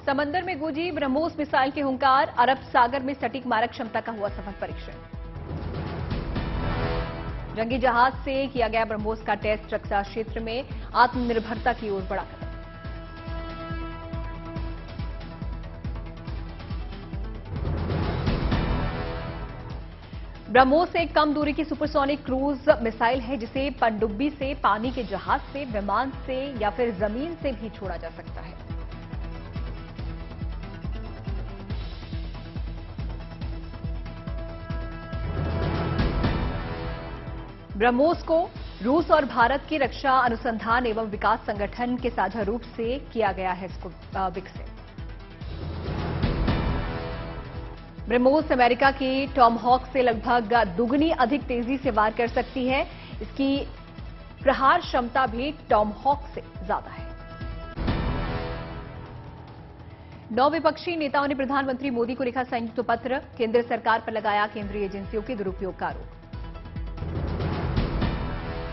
समंदर में गूंजी ब्रह्मोस मिसाइल के हुंकार, अरब सागर में सटीक मारक क्षमता का हुआ सफल परीक्षण। जंगी जहाज से किया गया ब्रह्मोस का टेस्ट, रक्षा क्षेत्र में आत्मनिर्भरता की ओर बढ़ा कदम। ब्रह्मोस एक कम दूरी की सुपरसोनिक क्रूज मिसाइल है जिसे पनडुब्बी से, पानी के जहाज से, विमान से या फिर जमीन से भी छोड़ा जा सकता है। ब्रह्मोस को रूस और भारत के रक्षा अनुसंधान एवं विकास संगठन के साझा रूप से किया गया है इसको विकसित। ब्रह्मोस अमेरिका की टॉमहॉक से लगभग दुगनी अधिक तेजी से वार कर सकती है। इसकी प्रहार क्षमता भी टॉमहॉक से ज्यादा है। 9 विपक्षी नेताओं ने प्रधानमंत्री मोदी को लिखा संयुक्त पत्र, केंद्र सरकार पर लगाया केंद्रीय एजेंसियों के दुरुपयोग का आरोप।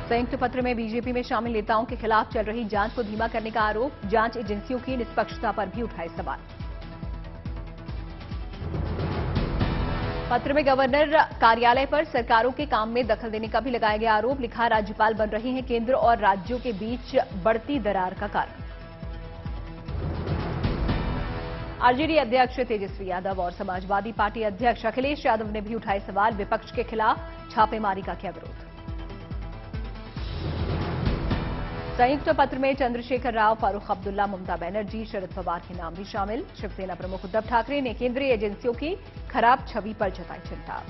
संयुक्त पत्र में बीजेपी में शामिल नेताओं के खिलाफ चल रही जांच को धीमा करने का आरोप, जांच एजेंसियों की निष्पक्षता पर भी उठाए सवाल। पत्र में गवर्नर कार्यालय पर सरकारों के काम में दखल देने का भी लगाया गया आरोप, लिखा राज्यपाल बन रहे हैं केंद्र और राज्यों के बीच बढ़ती दरार का कारण। आरजेडी अध्यक्ष तेजस्वी यादव और समाजवादी पार्टी अध्यक्ष अखिलेश यादव ने भी उठाए सवाल, विपक्ष के खिलाफ छापेमारी का किया विरोध। संयुक्त पत्र में चंद्रशेखर राव, फारूक अब्दुल्ला, ममता बनर्जी, शरद पवार के नाम भी शामिल। शिवसेना प्रमुख उद्धव ठाकरे ने केंद्रीय एजेंसियों की खराब छवि पर जताई चिंता।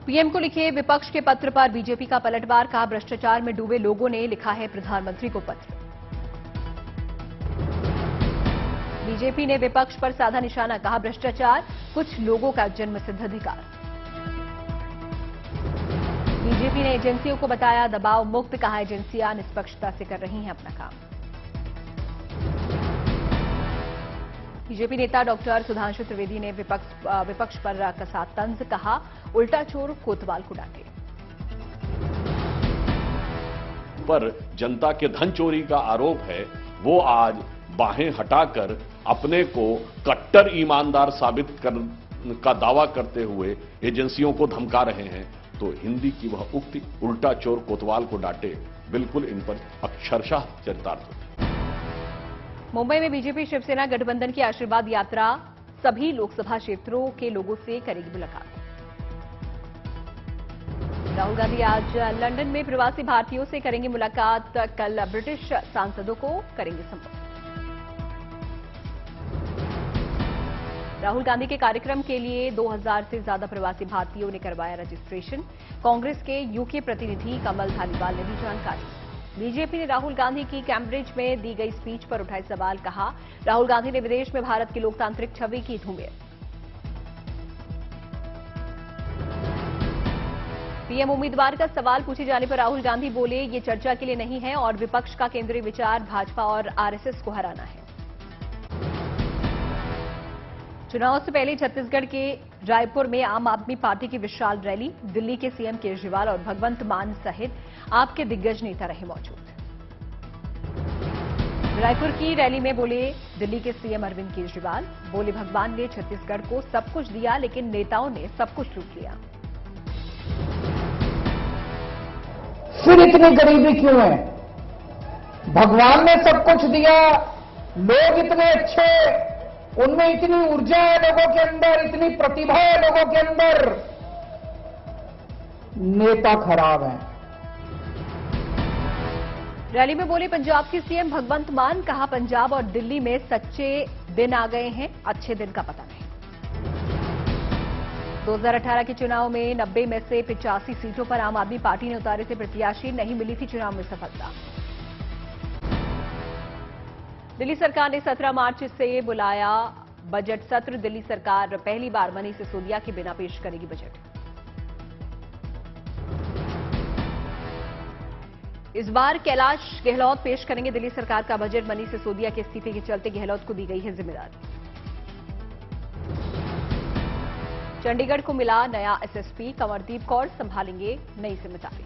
पीएम को लिखे विपक्ष के पत्र पर बीजेपी का पलटवार, कहा भ्रष्टाचार में डूबे लोगों ने लिखा है प्रधानमंत्री को पत्र। बीजेपी ने विपक्ष पर साधा निशाना, कहा भ्रष्टाचार कुछ लोगों का जन्मसिद्ध अधिकार। बीजेपी ने एजेंसियों को बताया दबाव मुक्त, कहा एजेंसियां निष्पक्षता से कर रही हैं अपना काम। बीजेपी नेता डॉक्टर सुधांशु त्रिवेदी ने विपक्ष पर कसा तंज, कहा उल्टा चोर कोतवाल को डांटे। पर जनता के धन चोरी का आरोप है, वो आज बाहें हटाकर अपने को कट्टर ईमानदार साबित करने का दावा करते हुए एजेंसियों को धमका रहे हैं। तो हिंदी की वह उक्ति उल्टा चोर कोतवाल को डांटे बिल्कुल इन पर अक्षरशः चरितार्थ होती है। मुंबई में बीजेपी शिवसेना गठबंधन की आशीर्वाद यात्रा सभी लोकसभा क्षेत्रों के लोगों से करेगी मुलाकात। राहुल गांधी आज लंदन में प्रवासी भारतीयों से करेंगे मुलाकात, कल ब्रिटिश सांसदों को करेंगे संपर्क। राहुल गांधी के कार्यक्रम के लिए 2000 से ज्यादा प्रवासी भारतीयों ने करवाया रजिस्ट्रेशन। कांग्रेस के यूके प्रतिनिधि कमल धालीवाल ने दी जानकारी। बीजेपी ने राहुल गांधी की कैम्ब्रिज में दी गई स्पीच पर उठाए सवाल, कहा राहुल गांधी ने विदेश में भारत की लोकतांत्रिक छवि की धूमिल। पीएम उम्मीदवार का सवाल पूछे जाने पर राहुल गांधी बोले ये चर्चा के लिए नहीं है और विपक्ष का केंद्रीय विचार भाजपा और आरएसएस को हराना है। चुनाव से पहले छत्तीसगढ़ के रायपुर में आम आदमी पार्टी की विशाल रैली, दिल्ली के सीएम केजरीवाल और भगवंत मान सहित आपके दिग्गज नेता रहे मौजूद। रायपुर की रैली में बोले दिल्ली के सीएम अरविंद केजरीवाल, बोले भगवान ने छत्तीसगढ़ को सब कुछ दिया लेकिन नेताओं ने सब कुछ लूट लिया। फिर इतनी गरीबी क्यों है? भगवान ने सब कुछ दिया, लोग इतने अच्छे, उनमें इतनी ऊर्जा है लोगों के अंदर, इतनी प्रतिभा है लोगों के अंदर, नेता खराब है। रैली में बोले पंजाब के सीएम भगवंत मान, कहा पंजाब और दिल्ली में सच्चे दिन आ गए हैं, अच्छे दिन का पता नहीं। 2018 के चुनाव में 90 में से 85 सीटों पर आम आदमी पार्टी ने उतारे थे प्रत्याशी, नहीं मिली थी चुनाव में सफलता। दिल्ली सरकार ने 17 मार्च से बुलाया बजट सत्र, दिल्ली सरकार पहली बार मनीष सिसोदिया के बिना पेश करेगी बजट। इस बार कैलाश गहलोत पेश करेंगे दिल्ली सरकार का बजट, मनीष सिसोदिया के इस्तीफे के चलते गहलोत को दी गई है जिम्मेदारी। चंडीगढ़ को मिला नया एसएसपी, कंवरदीप कौर संभालेंगे नई जिम्मेदारी।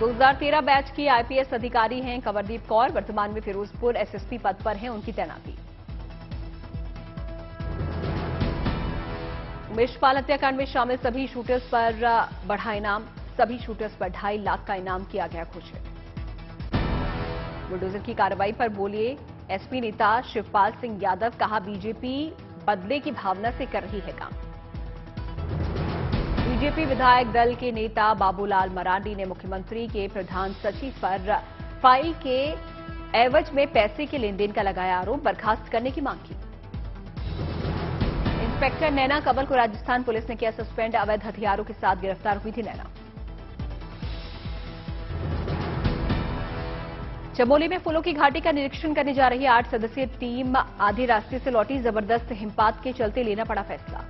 2013 बैच की आईपीएस अधिकारी हैं कंवरदीप कौर, वर्तमान में फिरोजपुर एसएसपी पद पर हैं उनकी तैनाती। उमेश पाल हत्याकांड में शामिल सभी शूटर्स पर बढ़ा इनाम, सभी शूटर्स पर 2.5 लाख का इनाम किया गया घोषित। बुलडोजर की कार्रवाई पर बोले एसपी नेता शिवपाल सिंह यादव, कहा बीजेपी बदले की भावना से कर रही है काम। बीजेपी विधायक दल के नेता बाबूलाल मरांडी ने मुख्यमंत्री के प्रधान सचिव पर फाइल के एवज में पैसे के लेन देन का लगाया आरोप, बर्खास्त करने की मांग की। इंस्पेक्टर नैना कंवल को राजस्थान पुलिस ने किया सस्पेंड, अवैध हथियारों के साथ गिरफ्तार हुई थी नैना। चमोली में फूलों की घाटी का निरीक्षण करने जा रही 8 सदस्यीय टीम आधे रास्ते से लौटी, जबरदस्त हिमपात के चलते लेना पड़ा फैसला।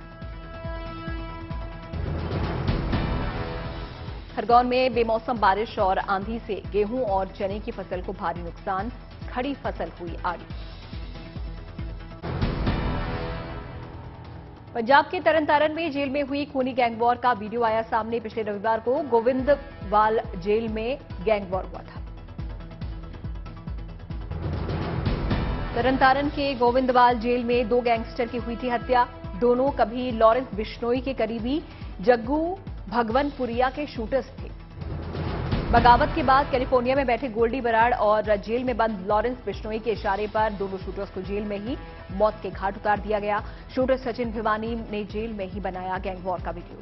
खरगोन में बेमौसम बारिश और आंधी से गेहूं और चने की फसल को भारी नुकसान, खड़ी फसल हुई आड़ी। पंजाब के तरनतारन में जेल में हुई खूनी गैंगवॉर का वीडियो आया सामने। पिछले रविवार को गोविंदवाल जेल में गैंगवॉर हुआ था। तरनतारन के गोविंदवाल जेल में 2 गैंगस्टर की हुई थी हत्या। दोनों कभी लॉरेंस बिश्नोई के करीबी जग्गू भगवनपुरिया के शूटर्स थे। बगावत के बाद कैलिफोर्निया में बैठे गोल्डी बराड़ और जेल में बंद लॉरेंस बिश्नोई के इशारे पर दोनों शूटर्स को जेल में ही मौत के घाट उतार दिया गया। शूटर सचिन भिवानी ने जेल में ही बनाया गैंगवॉर का वीडियो।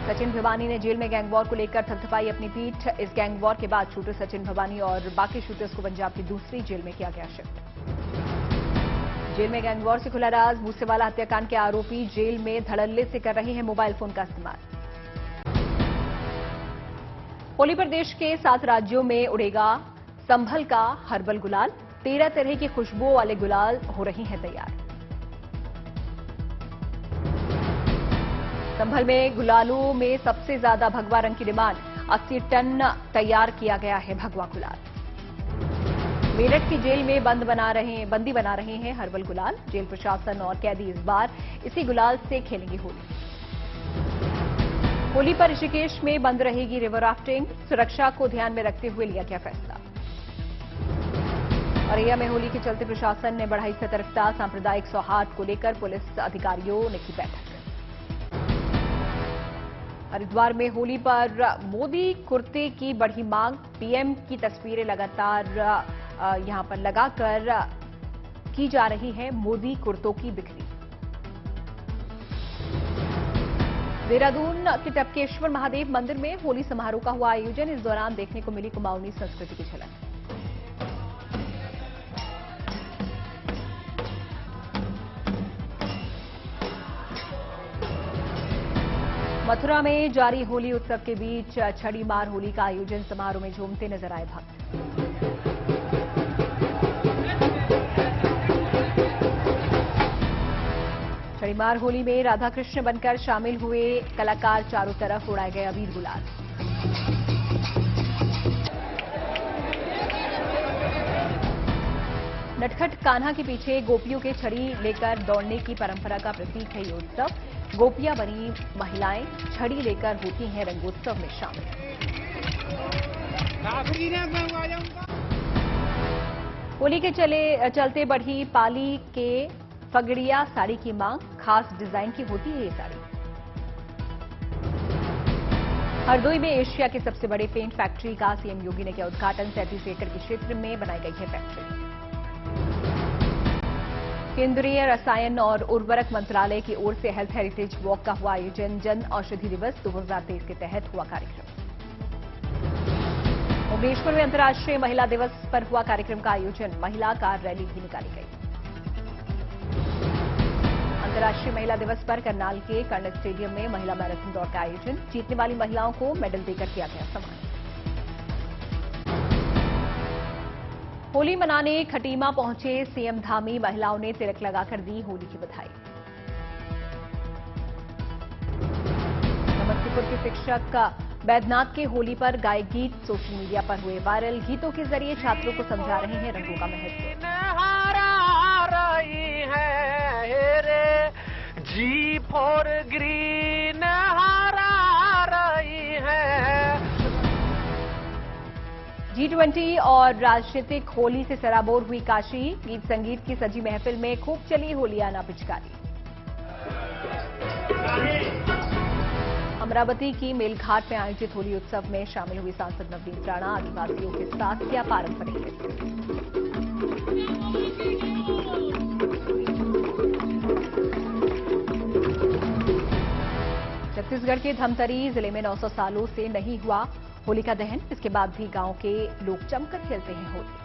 सचिन भिवानी ने जेल में गैंगवॉर को लेकर थपथपाई अपनी पीठ। इस गैंगवॉर के बाद शूटर सचिन भिवानी और बाकी शूटर्स को पंजाब की दूसरी जेल में किया गया शिफ्ट। जेल में गैंगवॉर से खुला राज, मूसेवाला हत्याकांड के आरोपी जेल में धड़ल्ले से कर रहे हैं मोबाइल फोन का इस्तेमाल। होली पर देश के 7 राज्यों में उड़ेगा संभल का हर्बल गुलाल। 13 तरह की खुशबुओं वाले गुलाल हो रही हैं तैयार। संभल में गुलालों में सबसे ज्यादा भगवा रंग की डिमांड, 80 टन तैयार किया गया है भगवा गुलाल। मेरठ की जेल में बंदी बना रहे हैं हर्बल गुलाल। जेल प्रशासन और कैदी इस बार इसी गुलाल से खेलेंगे होली। होली पर ऋषिकेश में बंद रहेगी रिवर राफ्टिंग, सुरक्षा को ध्यान में रखते हुए लिया गया फैसला। औरैया में होली के चलते प्रशासन ने बढ़ाई सतर्कता, सांप्रदायिक सौहार्द को लेकर पुलिस अधिकारियों ने की बैठक। हरिद्वार में होली पर मोदी कुर्ते की बढ़ी मांग, पीएम की तस्वीरें लगातार यहां पर लगाकर की जा रही है मोदी कुर्तों की बिक्री। देहरादून के टपकेश्वर महादेव मंदिर में होली समारोह का हुआ आयोजन। इस दौरान देखने को मिली कुमाऊनी संस्कृति की झलक। मथुरा में जारी होली उत्सव के बीच छड़ी मार होली का आयोजन, समारोह में झूमते नजर आए भक्त। छड़ीमार होली में राधा कृष्ण बनकर शामिल हुए कलाकार, चारों तरफ उड़ाए गए अबीर गुलाल। नटखट कान्हा के पीछे गोपियों के छड़ी लेकर दौड़ने की परंपरा का प्रतीक है ये उत्सव। गोपियां बनी महिलाएं छड़ी लेकर होती हैं रंगोत्सव में शामिल। होली के चलते बढ़ी पाली के पगड़िया साड़ी की मांग, खास डिजाइन की होती है ये साड़ी। हरदोई में एशिया के सबसे बड़े पेंट फैक्ट्री का सीएम योगी ने किया उद्घाटन। 37 एकड़ के क्षेत्र में बनाई गई है फैक्ट्री। केंद्रीय रसायन और उर्वरक मंत्रालय की ओर से हेल्थ हेरिटेज वॉक का हुआ आयोजन। जन औषधि दिवस 2023 के तहत हुआ कार्यक्रम। भुवनेश्वर में अंतर्राष्ट्रीय महिला दिवस पर हुआ कार्यक्रम का आयोजन। महिला कार रैली भी निकाली गई। अंतर्राष्ट्रीय महिला दिवस पर करनाल के कर्ण स्टेडियम में महिला मैराथन दौड़ का आयोजन। जीतने वाली महिलाओं को मेडल देकर किया गया सम्मान। होली मनाने खटीमा पहुंचे सीएम धामी, महिलाओं ने तिलक लगाकर दी होली की बधाई। समस्तीपुर के शिक्षक बैद्यनाथ के होली पर गाए गीत सोशल मीडिया पर हुए वायरल। गीतों के जरिए छात्रों को समझा रहे हैं रंगों का महत्व। जी फॉर ग्रीन हारा रही है, G20 और राजनीतिक होली से सराबोर हुई काशी। गीत संगीत की सजी महफिल में खूब चली होलियाना पिचकारी। अमरावती की मेलघाट में आयोजित होली उत्सव में शामिल हुई सांसद नवनीत राणा। आदिवासियों के साथ किया पारंपरिक नृत्य। छत्तीसगढ़ के धमतरी जिले में 900 सालों से नहीं हुआ होलिका दहन। इसके बाद भी गांव के लोग जमकर खेलते हैं होली।